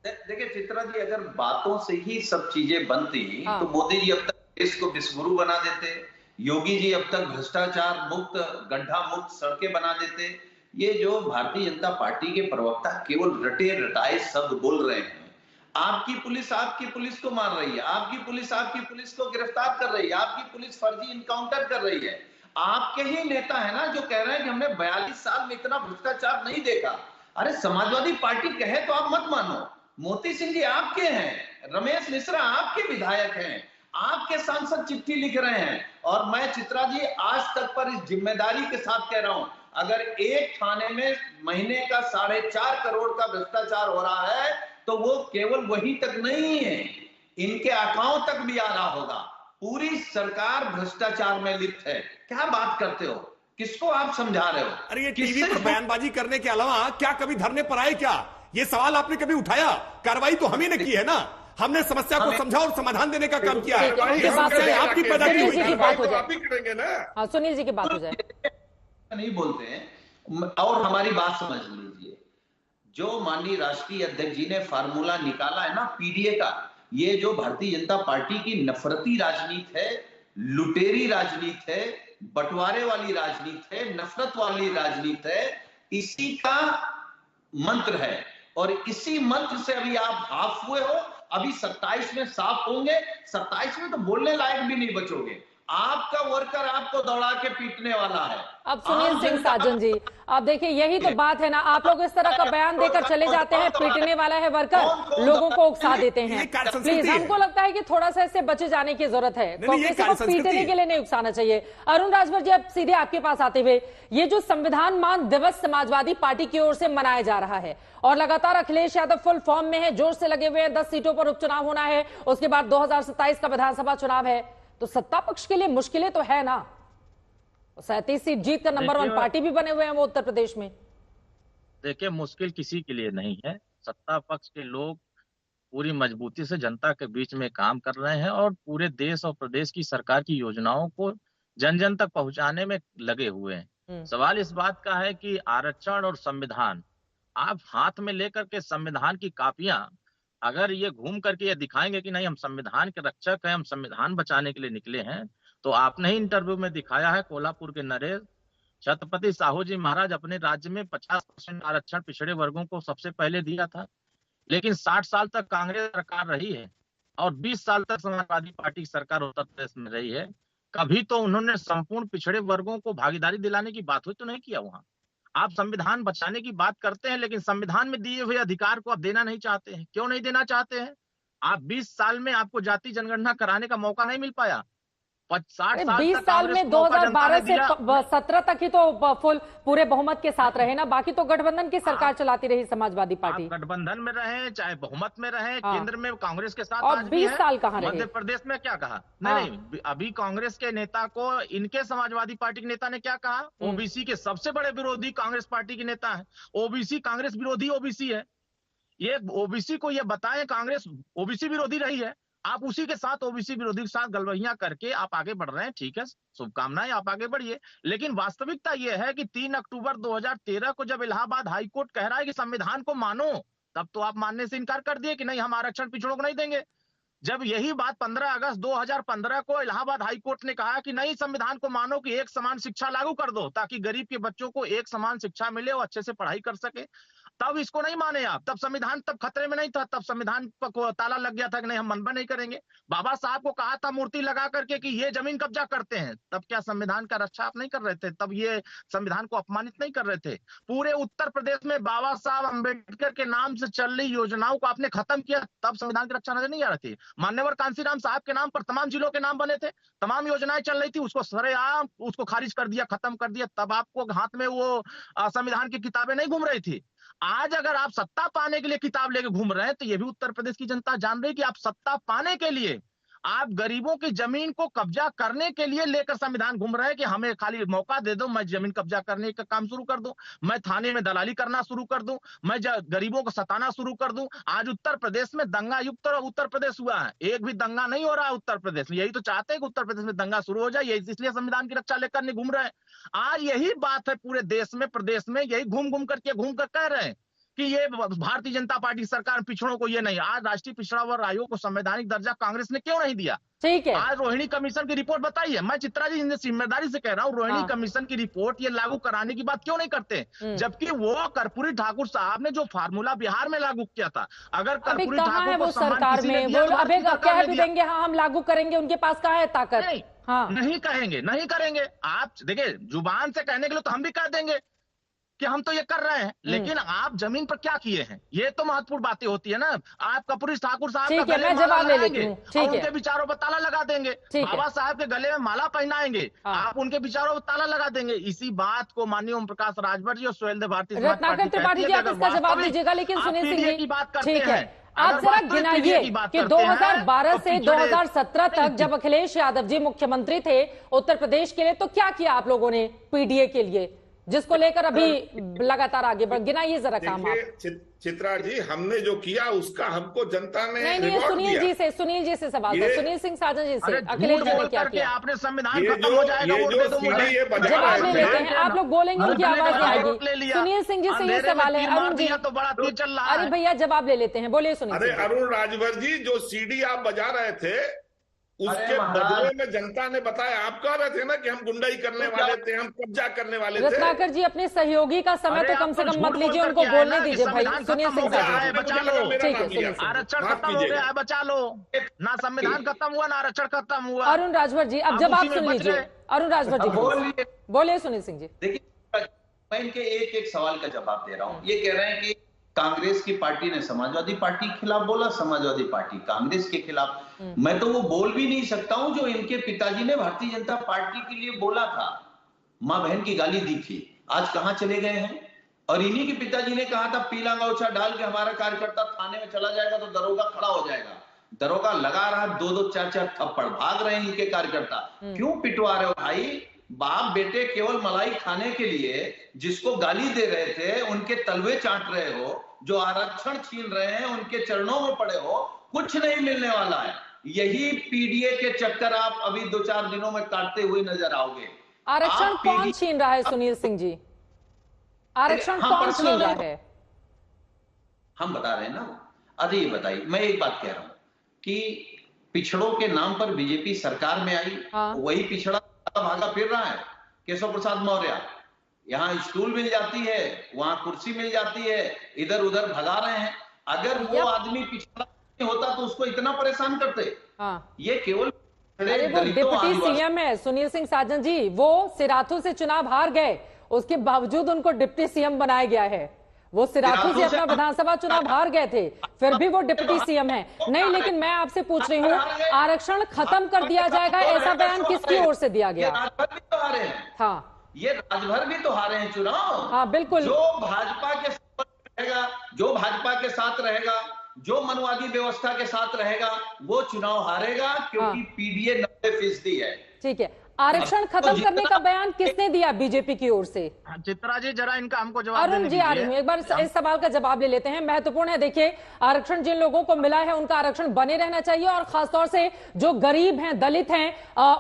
देखिए चित्रा जी, अगर बातों से ही सब चीजें बनती तो मोदी जी अब तक देश को विश्वगुरु बना देते, योगी जी अब तक भ्रष्टाचार मुक्त, गड्ढा मुक्त सड़कें बना देते। ये जो भारतीय जनता पार्टी के प्रवक्ता केवल रटे रटाए शब्द बोल रहे हैं। आपकी पुलिस को मार रही है, आपकी पुलिस को गिरफ्तार कर रही है, आपकी पुलिस फर्जी इनकाउंटर कर रही है। आपके ही नेता है ना जो कह रहे हैं कि हमने 42 साल में इतना भ्रष्टाचार नहीं देखा। अरे समाजवादी पार्टी कहे तो आप मत मानो। मोती सिंह जी आपके हैं, रमेश मिश्रा आपके विधायक हैं, आपके सांसद चिट्ठी लिख रहे हैं। और मैं चित्रा जी आज तक पर इस जिम्मेदारी के साथ कह रहा हूं, अगर एक थाने में महीने का 4.5 करोड़ का भ्रष्टाचार हो रहा है तो वो केवल वही तक नहीं है, इनके अकाउंट तक भी आ रहा होगा। पूरी सरकार भ्रष्टाचार में लिप्त है। क्या बात करते हो? किसको आप समझा रहे हो? अरे ये टीवी पर बयानबाजी करने के अलावा क्या कभी धरने पर आए क्या? ये सवाल आपने कभी उठाया? कार्रवाई तो हम ही ने की है ना। हमने समस्या को समझा और समाधान देने का काम किया है। आपकी पैदा की हुई है। सुनील जी की बात हो जाए। नहीं बोलते हैं और हमारी बात समझ लीजिए। जो माननीय राष्ट्रीय अध्यक्ष जी ने फार्मूला निकाला है ना पीडीए का, ये जो भारतीय जनता पार्टी की नफरती राजनीति है, लुटेरी राजनीति है, बंटवारे वाली राजनीति है, नफरत वाली राजनीति है, इसी का मंत्र है। और इसी मंत्र से अभी आप हाफ हुए हो अभी 27 में साफ होंगे, 27 में तो बोलने लायक भी नहीं बचोगे। आपका वर्कर आपको दौड़ा के पीटने वाला है। अब सुनील सिंह साजन जी, अब देखिए यही तो बात है ना, आप लोग इस तरह का बयान देकर चले जाते हैं, पीटने वाला है वर्कर, लोगों को उकसा देते हैं। प्लीज, हमको लगता है कि थोड़ा सा इससे बचे जाने की जरूरत है। कांग्रेस को पीटने के लिए नहीं उकसाना चाहिए। अरुण राजभर जी, अब सीधे आपके पास आते हुए, ये जो संविधान मान दिवस समाजवादी पार्टी की ओर से मनाया जा रहा है और लगातार अखिलेश यादव फुल फॉर्म में है, जोर से लगे हुए हैं, 10 सीटों पर उपचुनाव होना है, उसके बाद 2027 का विधानसभा चुनाव है, तो सत्ता पक्ष के लिए मुश्किलें तो है ना। 37 सीट जीत कर नंबर 1 पार्टी भी बने हुए हैं वो उत्तर प्रदेश में। देखिए, मुश्किल किसी के लिए नहीं है। सत्ता पक्ष के लोग पूरी मजबूती से जनता के बीच में काम कर रहे हैं और पूरे देश और प्रदेश की सरकार की योजनाओं को जन जन तक पहुंचाने में लगे हुए हैं। सवाल इस बात का है कि आरक्षण और संविधान आप हाथ में लेकर के संविधान की कापियां अगर ये घूम करके ये दिखाएंगे कि नहीं हम संविधान के रक्षक हैं, हम संविधान बचाने के लिए निकले हैं, तो आपने ही इंटरव्यू में दिखाया है, कोल्हापुर के नरेश छत्रपति साहू जी महाराज अपने राज्य में 50% आरक्षण पिछड़े वर्गों को सबसे पहले दिया था, लेकिन 60 साल तक कांग्रेस सरकार रही है और 20 साल तक समाजवादी पार्टी की सरकार उत्तर प्रदेश में रही है। कभी तो उन्होंने संपूर्ण पिछड़े वर्गों को भागीदारी दिलाने की बात हुई तो नहीं किया वहां। आप संविधान बचाने की बात करते हैं, लेकिन संविधान में दिए हुए अधिकार को आप देना नहीं चाहते हैं। क्यों नहीं देना चाहते हैं? आप 20 साल में आपको जाति जनगणना कराने का मौका नहीं मिल पाया। 20 साल में 2012 से 17 तक ही तो फुल पूरे बहुमत के साथ रहे ना, बाकी तो गठबंधन की सरकार चलाती रही समाजवादी पार्टी। गठबंधन में रहे, चाहे बहुमत में रहे, केंद्र में कांग्रेस के साथ, और 20 साल कहां रहे? मध्य प्रदेश में क्या कहा? नहीं, अभी कांग्रेस के नेता को इनके समाजवादी पार्टी के नेता ने क्या कहा? ओबीसी के सबसे बड़े विरोधी कांग्रेस पार्टी के नेता है। ओबीसी कांग्रेस विरोधी ओबीसी है। ये ओबीसी को ये बताएं कांग्रेस ओबीसी विरोधी रही है, आप उसी के साथ ओबीसी विरोधी के साथ गलबहियां करके आप आगे बढ़ रहे हैं। ठीक है, शुभकामनाएं, आप आगे बढ़िए। लेकिन वास्तविकता यह है कि 3 अक्टूबर 2013 को जब इलाहाबाद हाईकोर्ट कह रहा है कि संविधान को मानो, तब तो आप मानने से इनकार कर दिए कि नहीं हम आरक्षण पिछड़ों को नहीं देंगे। जब यही बात 15 अगस्त 2015 को इलाहाबाद हाईकोर्ट ने कहा कि नहीं संविधान को मानो कि एक समान शिक्षा लागू कर दो ताकि गरीब के बच्चों को एक समान शिक्षा मिले और अच्छे से पढ़ाई कर सके, तब इसको नहीं माने आप। तब संविधान तब खतरे में नहीं था, तब संविधान को ताला लग गया था कि नहीं हम मनवा नहीं करेंगे। बाबा साहब को कहा था मूर्ति लगा करके कि ये जमीन कब्जा करते हैं, तब क्या संविधान का रक्षा आप नहीं कर रहे थे? तब ये संविधान को अपमानित नहीं कर रहे थे? पूरे उत्तर प्रदेश में बाबा साहब अम्बेडकर के नाम से चल रही योजनाओं को आपने खत्म किया, तब संविधान की रक्षा नजर नहीं आ रही थी। मान्यवर कांसीराम साहब के नाम पर तमाम जिलों के नाम बने थे, तमाम योजनाएं चल रही थी, उसको सरेआम उसको खारिज कर दिया, खत्म कर दिया, तब आपको हाथ में वो संविधान की किताबें नहीं घूम रही थी। आज अगर आप सत्ता पाने के लिए किताब लेके घूम रहे हैं तो ये भी उत्तर प्रदेश की जनता जान रही है कि आप सत्ता पाने के लिए आप गरीबों की जमीन को कब्जा करने के लिए लेकर संविधान घूम रहे हैं कि हमें खाली मौका दे दो, मैं जमीन कब्जा करने का काम शुरू कर दूं, मैं थाने में दलाली करना शुरू कर दूं, मैं गरीबों को सताना शुरू कर दूं। आज उत्तर प्रदेश में दंगा युक्त उत्तर प्रदेश हुआ है, एक भी दंगा नहीं हो रहा है उत्तर प्रदेश में। यही तो चाहते हैं कि उत्तर प्रदेश में दंगा शुरू हो जाए, इसलिए संविधान की रक्षा लेकर नहीं घूम रहे हैं। आज यही बात है पूरे देश में, प्रदेश में, यही घूम कर कह रहे हैं कि ये भारतीय जनता पार्टी सरकार पिछड़ों को ये नहीं। आज राष्ट्रीय पिछड़ा वर्ग आयोग को संवैधानिक दर्जा कांग्रेस ने क्यों नहीं दिया? ठीक है, आज रोहिणी कमीशन की रिपोर्ट बताइए। मैं चित्रा जी जिम्मेदारी से कह रहा हूँ, रोहिणी कमीशन की रिपोर्ट ये लागू कराने की बात क्यों नहीं करते? जबकि वो कर्पूरी ठाकुर साहब ने जो फार्मूला बिहार में लागू किया था, अगर कर्पूरी ठाकुर को सरकार में वो कह भी देंगे हाँ हम लागू करेंगे, उनके पास कहाँ है ताकत? नहीं कहेंगे, नहीं करेंगे। आप देखिए, जुबान से कहने के लिए तो हम भी कह देंगे कि हम तो ये कर रहे हैं, लेकिन आप जमीन पर क्या किए हैं, ये तो महत्वपूर्ण बातें होती है ना। आप कर्पूरी ठाकुर साहब का गले में माला लगाएंगे और उनके विचारों पर ताला लगा देंगे, बाबा साहब के गले में माला पहनाएंगे, आप उनके विचारों पर ताला लगा देंगे। इसी बात को माननीय ओम प्रकाश राजभर जी और सुहेलदेव भारती रत्नाकर त्रिपाठी जी आप इसका जवाब दीजिएगा, लेकिन सुनील सिंह जी बात करते हैं, आप जरा गिनाइए कि 2012 से 2017 तक जब अखिलेश यादव जी मुख्यमंत्री थे उत्तर प्रदेश के लिए, तो क्या किया आप लोगों ने पीडीए के लिए, जिसको लेकर अभी लगातार आगे बढ़? गिनाइए जरा काम आप। चित्रा जी, हमने जो किया उसका हमको जनता ने नहीं, सुनील जी से सवाल था, सुनील सिंह साजन जी से। अखिलेश जी ने क्या किया? आपने संविधान खत्म हो जाएगा, जवाब ले लेते हैं, आप लोग बोलेंगे उनकी आवाज नहीं आएगी। सुनील सिंह जी से ये सवाल है। अरुण जी तो बड़ा तेज चल रहा है। अरे भैया जवाब ले लेते हैं, बोलिए सुनील। अरे अरुण राजभर जी, जो सीडी आप बजा रहे थे उसके बदले में जनता ने बताया। आप कह रहे थे ना कि हम गुंडाई करने वाले थे, हम कब्जा करने वाले थे। रत्नाकर जी, अपने सहयोगी का समय तो कम से कम मत लीजिए, उनको बोलने दीजिए भाई। सुनिए सिंह साजन, बचा लो, ठीक है, सुनिए। आरक्षण खत्म हो गया है, बचा लो ना। संविधान खत्म हुआ ना आरक्षण खत्म हुआ। अरुण राजभर जी, अब जब आप सुन लीजिए, अरुण राजभर जी बोलिए। सुनील सिंह जी, देखिए मैं इनके एक एक सवाल का जवाब दे रहा हूं। ये कह रहे हैं कि कांग्रेस की पार्टी ने समाजवादी पार्टी के खिलाफ बोला, समाजवादी पार्टी कांग्रेस के खिलाफ। मैं तो वो बोल भी नहीं सकता हूं जो इनके पिताजी ने भारतीय जनता पार्टी के लिए बोला था, मां बहन की गाली दी थी। आज कहां चले गए हैं? और इन्हीं के पिताजी ने कहा था पीला गौछा डाल के हमारा कार्यकर्ता थाने में चला जाएगा तो दरोगा खड़ा हो जाएगा। दरोगा लगा रहा, 2-2 4-4 थप्पड़, भाग रहे हैं इनके कार्यकर्ता। क्यों पिटवा रहे हो भाई? बाप बेटे केवल मलाई खाने के लिए जिसको गाली दे रहे थे उनके तलवे चाट रहे हो, जो आरक्षण छीन रहे हैं उनके चरणों में पड़े हो। कुछ नहीं मिलने वाला है। यही पीडीए के चक्कर आप अभी 2-4 दिनों में काटते हुए नजर आओगे। आरक्षण कौन छीन रहा है सुनील सिंह जी? आरक्षण कौन छीन रहा है? हम बता रहे हैं ना। अरे ये बताइए, मैं एक बात कह रहा हूं कि पिछड़ों के नाम पर बीजेपी सरकार में आई, वही पिछड़ा भागा फिर रहा है। केशव प्रसाद मौर्य, यहाँ स्टूल मिल जाती है, वहां कुर्सी मिल जाती है, इधर उधर भगा रहे हैं। अगर वो आदमी पिछड़ा नहीं होता तो उसको इतना परेशान करते? ये केवल अरे वो डिप्टी सीएम है सुनील सिंह साजन जी, वो सिराथू से चुनाव हार गए, उसके बावजूद उनको डिप्टी सीएम बनाया गया है। वो सिराथू से अपना विधानसभा चुनाव हार गए थे, फिर भी वो डिप्टी सीएम है। नहीं, लेकिन मैं आपसे पूछ रही हूँ, आरक्षण खत्म कर दिया जाएगा, ऐसा बयान किसकी ओर से दिया गया? हाँ, ये राजभर भी तो हारे हैं चुनाव। हाँ बिल्कुल। जो भाजपा के साथ रहेगा, जो भाजपा के साथ रहेगा, जो मनवादी व्यवस्था के साथ रहेगा, वो चुनाव हारेगा, क्योंकि पीडीए 90% है। ठीक है, आरक्षण खत्म करने का बयान किसने दिया बीजेपी की ओर से? चित्रा जी जरा इनका हमको जवाब अरुण जी आ रही हूँ, एक बार इस सवाल का जवाब ले लेते हैं, महत्वपूर्ण है। देखिए, आरक्षण जिन लोगों को मिला है उनका आरक्षण बने रहना चाहिए, और खासतौर से जो गरीब हैं, दलित हैं,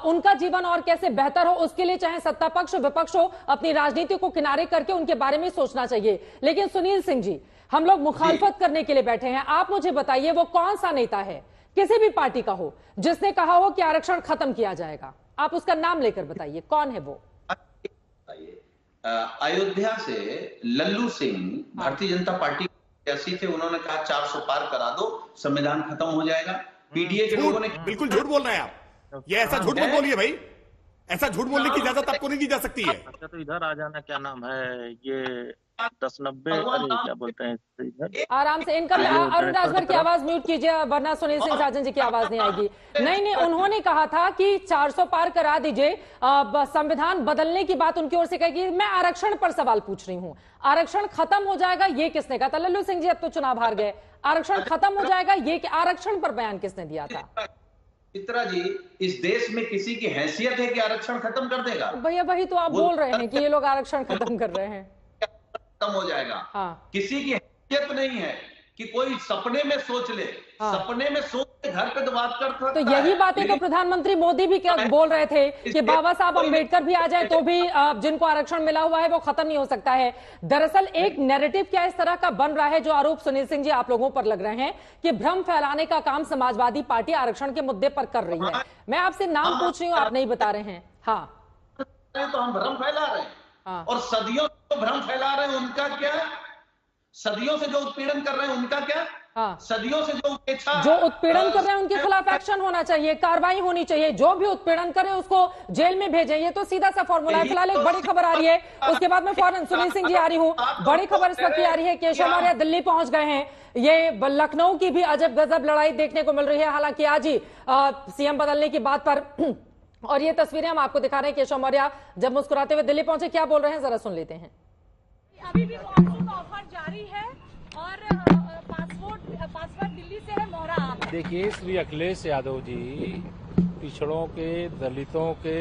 उनका जीवन और कैसे बेहतर हो, उसके लिए चाहे सत्ता पक्ष विपक्ष हो, अपनी राजनीति को किनारे करके उनके बारे में सोचना चाहिए। लेकिन सुनील सिंह जी, हम लोग मुखालफत करने के लिए बैठे हैं, आप मुझे बताइए वो कौन सा नेता है, किसी भी पार्टी का हो, जिसने कहा हो कि आरक्षण खत्म किया जाएगा? आप उसका नाम लेकर बताइए, कौन है वो? अयोध्या से लल्लू सिंह भारतीय जनता पार्टी प्रत्याशी थे, उन्होंने कहा 400 पार करा दो, संविधान खत्म हो जाएगा। पीडीए के लोगों ने बिल्कुल झूठ बोल रहे हैं आप। ये ऐसा झूठ मत बोलिए भाई, ऐसा झूठ बोलने की इजाजत आपको नहीं दी जा सकती है। अच्छा तो इधर आ जाना, क्या नाम है ये 1090, क्या बोलते हैं, आराम से इनका अरुण राजभर की आवाज म्यूट कीजिए, वरना सुनील सिंह साजन जी की आवाज नहीं आएगी। नहीं, उन्होंने कहा था कि 400 पार करा दीजिए, संविधान बदलने की बात उनकी ओर से कही। मैं आरक्षण पर सवाल पूछ रही हूँ, आरक्षण खत्म हो जाएगा ये किसने कहा था? लल्लू सिंह जी अब तो चुनाव हार गए, आरक्षण खत्म हो जाएगा ये आरक्षण पर बयान किसने दिया था? चित्रा जी, इस देश में किसी की हैसियत है कि आरक्षण खत्म कर देगा? भैया वही तो आप बोल रहे हैं कि ये लोग आरक्षण खत्म कर रहे हैं, खत्म हो जाएगा। हाँ। किसी की हैसियत नहीं है कि कोई सपने में सोच ले। हाँ। सपने में सोच के घर पे तो बात कर सकता तो यही बातें तो प्रधानमंत्री मोदी भी बोल रहे थे कि बाबा साहब अम्बेडकर भी आ जाए तो भी जिनको आरक्षण मिला हुआ है वो खत्म नहीं हो सकता है। दरअसल एक नैरेटिव क्या इस तरह का बन रहा है, जो आरोप सुनील सिंह जी आप लोगों पर लग रहे हैं कि भ्रम फैलाने का काम समाजवादी पार्टी आरक्षण के मुद्दे पर कर रही है। मैं आपसे नाम पूछ रही हूँ, आप नहीं बता रहे हैं। हाँ, तो हम भ्रम फैला रहे हैं। हाँ। और सदियों से जो भ्रम फैला रहे हैं उनका क्या? सदियों से जो उत्पीड़न कर रहे हैं उनका क्या? हाँ। सदियों से जो उत्पीड़न कर रहे हैं उनके खिलाफ एक्शन होना चाहिए, कार्रवाई होनी चाहिए। जो भी उत्पीड़न करे उसको जेल में भेजें, ये तो सीधा सा फॉर्मूला है। फिलहाल एक बड़ी खबर आ रही है, उसके बाद में फौरन सुनील सिंह जी आ रही हूँ। बड़ी खबर इस वक्त आ रही है, केशव मौर्य दिल्ली पहुंच गए हैं। ये लखनऊ की भी अजब गजब लड़ाई देखने को मिल रही है, हालांकि आज ही सीएम बदलने की बात पर। और ये तस्वीरें हम आपको दिखा रहे हैं, केशव मौर्य जब मुस्कुराते हुए दिल्ली पहुंचे, क्या बोल रहे हैं जरा सुन लेते हैं। अभी भी मॉनसून का ऑफर जारी है और पासपोर्ट दिल्ली से है, मोहरा। देखिए, श्री अखिलेश यादव जी पिछड़ों के, दलितों के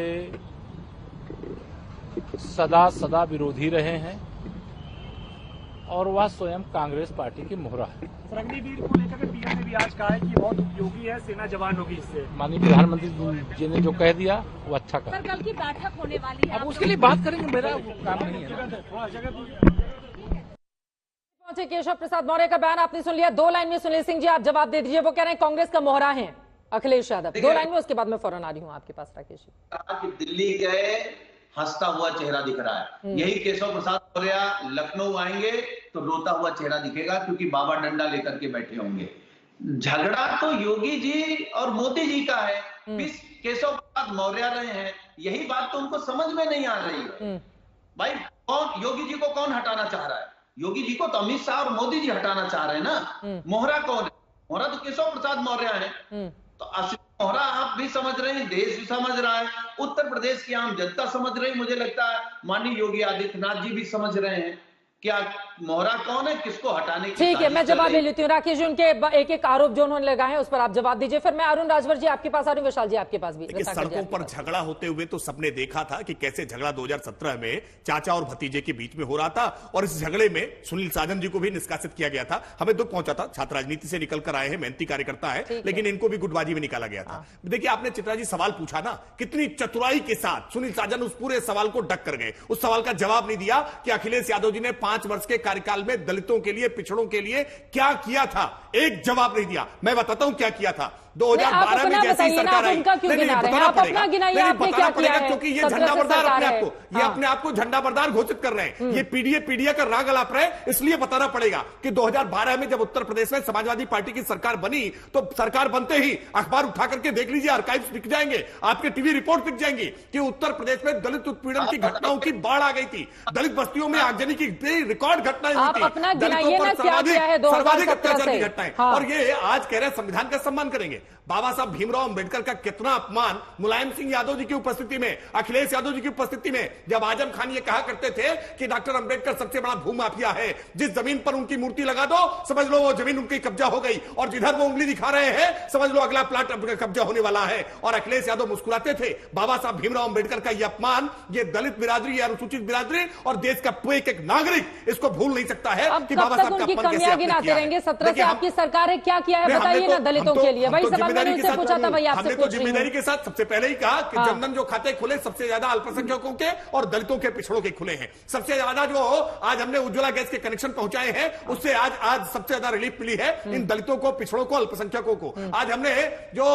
सदा विरोधी रहे हैं और वह स्वयं कांग्रेस पार्टी की मोहरा है। अग्निवीर को लेकर के पीएम ने भी आज कहा है कि बहुत उपयोगी है, सेना जवान होगी इससे। माननीय प्रधानमंत्री जी ने जो कह दिया वो अच्छा कहा। कल की बैठक होने वाली है, अब उसके लिए बात करेंगे, मेरा काम नहीं है। पहुंचे केशव प्रसाद मौर्य का बयान आपने सुन लिया, 2 लाइन में सुनील सिंह जी आप जवाब दे दीजिए। वो कह रहे हैं कांग्रेस का मोहरा है, अखिलेश यादव 2 लाइन में, उसके बाद मैं फौरन आ रही हूँ आपके पास राकेश जी। दिल्ली गए, हंसता हुआ चेहरा दिख रहा है। यही केशव प्रसाद मौर्य लखनऊ आएंगे तो रोता हुआ चेहरा दिखेगा, क्योंकि बाबा डंडा लेकर के बैठे होंगे। झगड़ा तो योगी जी और मोदी जी का है, केशव प्रसाद मौर्य रहे हैं। यही बात तो उनको समझ में नहीं आ रही है। भाई कौन योगी जी को कौन हटाना चाह रहा है? योगी जी को तो अमित शाह और मोदी जी हटाना चाह रहे हैं ना। मोहरा कौन है? मोहरा तो केशव प्रसाद मौर्य है। तो असली मोहरा आप भी समझ रहे हैं, देश भी समझ रहा है, उत्तर प्रदेश की आम जनता समझ रही, मुझे लगता है माननीय योगी आदित्यनाथ जी भी समझ रहे हैं क्या मोहरा कौन है, किसको हटाने की। ठीक है, मैं जवाब ले लेती हूँ राकेश जी, उनके एक एक आरोप जो उन्होंने लगाए हैं उस पर आप जवाब दीजिए। फिर मैं अरुण राजभर जी आपके पास आ रही हूँ, विशाल जी आपके पास भी। सड़कों पर झगड़ा होते हुए तो सबने देखा था कि कैसे झगड़ा 2017 में चाचा और भतीजे के बीच में हो रहा था, और इस झगड़े में सुनील साजन जी को भी निष्कासित किया गया था। हमें दुख पहुंचा था, छात्र राजनीति से निकल कर आए हैं, मेहनती कार्यकर्ता है, लेकिन इनको भी गुटबाजी में निकाला गया था। देखिए आपने चित्रा जी सवाल पूछा ना, कितनी चतुराई के साथ सुनील साजन उस पूरे सवाल को ढक कर गए। उस सवाल का जवाब नहीं दिया कि अखिलेश यादव जी ने 5 वर्ष के कार्यकाल में दलितों के लिए, पिछड़ों के लिए क्या किया था। एक जवाब नहीं दिया। मैं बताता हूं क्या किया था। 2012 में जैसी सरकार आई, बताना पड़ेगा क्योंकि ये झंडा बरदार अपने आप को, ये अपने आप को झंडा बरदार घोषित कर रहे हैं। ये पीडीए का राग अलाप रहे, इसलिए बताना पड़ेगा कि 2012 में जब उत्तर प्रदेश में समाजवादी पार्टी की सरकार बनी, तो सरकार बनते ही अखबार उठा करके देख लीजिए, आर्काइव्स दिख जाएंगे, आपके टीवी रिपोर्ट दिख जाएंगी कि उत्तर प्रदेश में दलित उत्पीड़न की घटनाओं की बाढ़ आ गई थी। दलित बस्तियों में आगजनी की रिकॉर्ड घटनाएं हुई थी, दलितों पर सर्वाधिक अत्याचार की घटनाएं। और ये आज कह रहे हैं संविधान का सम्मान करेंगे। बाबा साहब भीमराव अंबेडकर का कितना अपमान मुलायम सिंह यादव जी की उपस्थिति में, अखिलेश यादव जी की उपस्थिति में, जब आजम खान ये कहा करते थे कि डॉक्टर अंबेडकर सबसे बड़ा भूमाफिया है, जिस जमीन पर उनकी मूर्ति लगा दो समझ लो वो जमीन उनकी कब्जा हो गई, और जिधर वो उंगली दिखा रहे हैं समझ लो अगला प्लाट कब्जा होने वाला है। और अखिलेश यादव मुस्कुराते थे। बाबा साहब भीमराव अंबेडकर का यह अपमान, ये दलित बिरादरी या अनुसूचित बिरादरी और देश का एक नागरिक इसको भूल नहीं सकता है कि बाबा साहब का अपमान कैसे गिनाते रहेंगे। 17 से आपकी सरकार है, क्या किया है बताइए ना दलितों के लिए। भाई सवाल मैंने उनसे पूछा था, हमने तो जिम्मेदारी के साथ सबसे पहले ही कहा कि जनधन जो खाते खुले सबसे ज्यादा अल्पसंख्यकों के और दलितों के, पिछड़ों के खुले हैं। सबसे ज्यादा जो आज हमने उज्ज्वला गैस के कनेक्शन पहुंचाए हैं, उससे आज सबसे ज्यादा रिलीफ मिली है इन दलितों को, पिछड़ों को, अल्पसंख्यकों को। आज हमने जो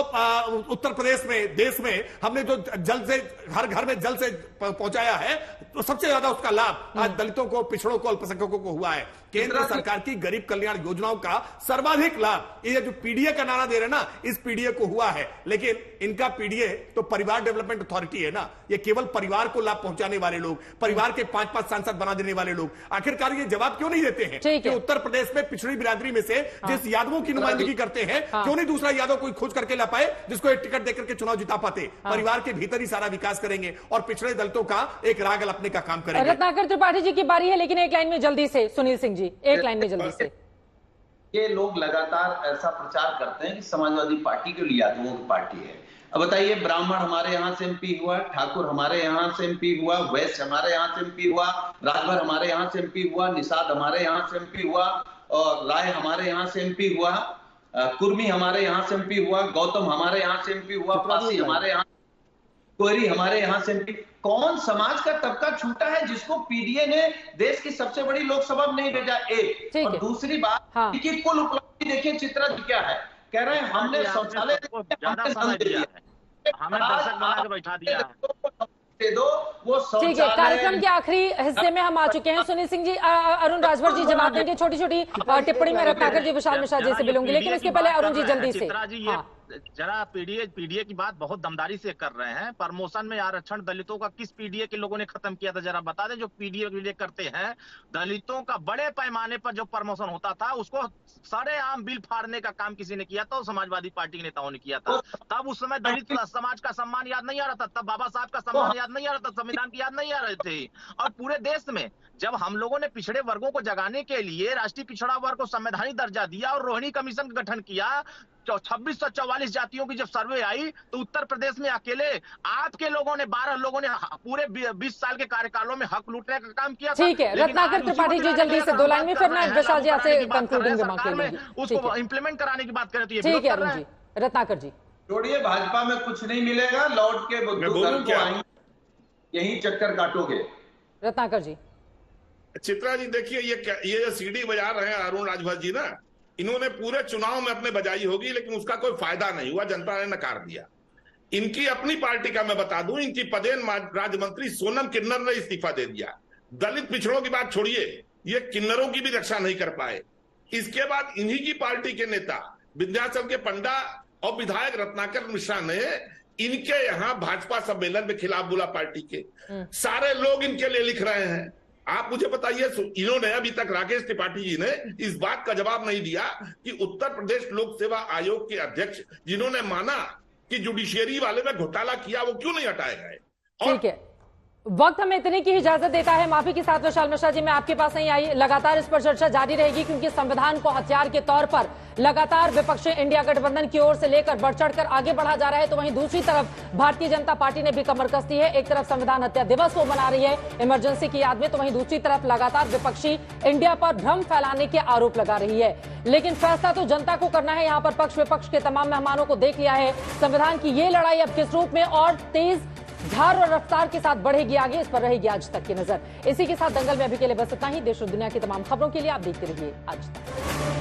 उत्तर प्रदेश में, देश में हमने जो जल से हर घर में जल से पहुंचाया है, तो सबसे ज्यादा उसका लाभ आज दलितों को, पिछड़ों को, अल्पसंख्यकों को हुआ है। केंद्र सरकार की गरीब कल्याण योजनाओं का सर्वाधिक लाभ ये जो पीडीए का नारा दे रहे ना, इस पीडीए को हुआ है। लेकिन इनका पीडीए तो परिवार डेवलपमेंट अथॉरिटी है ना, ये केवल परिवार को लाभ पहुंचाने वाले लोग, परिवार के 5-5 सांसद बना देने वाले लोग। आखिरकार ये जवाब क्यों नहीं देते हैं कि उत्तर प्रदेश में पिछड़ी बिरादरी में से जिस यादवों की नुमाइंदगी करते हैं, क्यों नहीं दूसरा यादव कोई खोज करके ला पाए जिसको एक टिकट देकर के चुनाव जिता पाते। परिवार के भीतर ही सारा विकास करेंगे और पिछड़े दलितों का एक राग अलापने का काम करेंगे। रत्नाकर त्रिपाठी जी की बारी है, लेकिन एक लाइन में जल्दी से सुनील सिंह जी, एक लाइन में जल्दी से। ये लोग लगातार ऐसा प्रचार करते हैं कि समाजवादी पार्टी के लिए यादवों की पार्टी है। अब बताइए, ब्राह्मण हमारे यहाँ से एमपी हुआ, ठाकुर हमारे यहाँ से एमपी हुआ, वैश्य हमारे यहाँ से एमपी हुआ, राजभर हमारे यहाँ से एमपी हुआ, निषाद हमारे यहाँ से एमपी हुआ, और राय हमारे यहाँ से एमपी हुआ, कुर्मी हमारे यहाँ से एमपी हुआ, गौतम हमारे यहाँ से एमपी हुआ, पासी हमारे यहाँ, कोयरी हमारे यहाँ से एमपी। कौन समाज का तबका छूटा है जिसको पीडीए ने देश की सबसे बड़ी लोकसभा में नहीं भेजा? एक। और दूसरी बात कि कुल उपलब्धि देखिए चित्रा जी क्या है, कह रहे हैं हमने शौचालय हमें दर्शक बना के बैठा दिया है। ठीक है, कार्यक्रम के आखिरी हिस्से में हम आ चुके हैं। सुनील सिंह जी, अरुण राजभर जी जवाब देंगे। छोटी छोटी टिप्पणी में रत्नाकर जी, विशाल मिश्रा जी से मिलूंगी, लेकिन उसके पहले अरुण जी जल्दी से। जरा पीडीए की बात बहुत दमदारी से कर रहे हैं। प्रमोशन में आरक्षण दलितों का किस पीडीए के लोगों ने खत्म किया था, जरा बता दें। जो पीडीए करते हैं, दलितों का बड़े पैमाने पर जो प्रमोशन होता था उसको सारे आम बिल फाड़ने का काम किसी ने किया था, और समाजवादी पार्टी के नेताओं ने किया था। तब उस समय दलित समाज का सम्मान याद नहीं आ रहा था, तब बाबा साहब का सम्मान याद नहीं आ रहा था, संविधान की याद नहीं आ रहे थे। और पूरे देश में जब हम लोगों ने पिछड़े वर्गों को जगाने के लिए राष्ट्रीय पिछड़ा वर्ग को संवैधानिक दर्जा दिया और रोहिणी कमीशन का गठन किया, 2644 जातियों की जब सर्वे आई, तो उत्तर प्रदेश में अकेले आपके लोगों ने 12 लोगों ने पूरे 20 साल के कार्यकालों में हक लूटने का काम किया। ठीक है, रत्नाकर त्रिपाठी जी जल्दी से 2 लाइन में, फिर मैं विशाल जी आपसे कंक्लूडिंग रिमार्क लेंगे। उसको इंप्लीमेंट कराने की बात करें तो ये ठीक है अरुण जी। रत्नाकर जी, छोड़िए, भाजपा में कुछ नहीं मिलेगा, लौट के यही चक्कर काटोगे। रत्नाकर जी। चित्रा जी देखिए, ये जो सीडी बजा रहे हैं अरुण राजभर जी ना, इन्होंने पूरे चुनाव में अपने बजाई होगी, लेकिन उसका कोई फायदा नहीं हुआ, जनता ने नकार दिया। इनकी अपनी पार्टी का मैं बता दूं, इनकी पदेन राज्य मंत्री सोनम किन्नर ने इस्तीफा दे दिया। दलित पिछड़ों की बात छोड़िए, ये किन्नरों की भी रक्षा नहीं कर पाए। इसके बाद इन्हीं की पार्टी के नेता विंध्याचल के पंडा और विधायक रत्नाकर मिश्रा ने इनके यहाँ भाजपा सम्मेलन में खिलाफ बोला पार्टी के। सारे लोग इनके लिए लिख रहे हैं। आप मुझे बताइए, इन्होंने अभी तक राकेश त्रिपाठी जी ने इस बात का जवाब नहीं दिया कि उत्तर प्रदेश लोक सेवा आयोग के अध्यक्ष जिन्होंने माना कि जुडिशियरी वाले में घोटाला किया, वो क्यों नहीं हटाए गए? ठीक है, वक्त हमें इतने की इजाजत देता है। माफी के साथ विशाल मिश्रा जी, मैं आपके पास नहीं आई। लगातार इस पर चर्चा जारी रहेगी, क्योंकि संविधान को हथियार के तौर पर लगातार विपक्षी इंडिया गठबंधन की ओर से लेकर बढ़ चढ़कर आगे बढ़ा जा रहा है। तो वहीं दूसरी तरफ भारतीय जनता पार्टी ने भी कमर कसी है। एक तरफ संविधान हत्या दिवस वो मना रही है इमरजेंसी की याद में, तो वहीं दूसरी तरफ लगातार विपक्षी इंडिया पर भ्रम फैलाने के आरोप लगा रही है। लेकिन फैसला तो जनता को करना है। यहाँ पर पक्ष विपक्ष के तमाम मेहमानों को देख लिया है। संविधान की ये लड़ाई अब किस रूप में और तेज धार और रफ्तार के साथ बढ़ेगी आगे, इस पर रहेगी आज तक की नजर। इसी के साथ दंगल में अभी के लिए बस इतना ही। देश और दुनिया की तमाम खबरों के लिए आप देखते रहिए आज तक।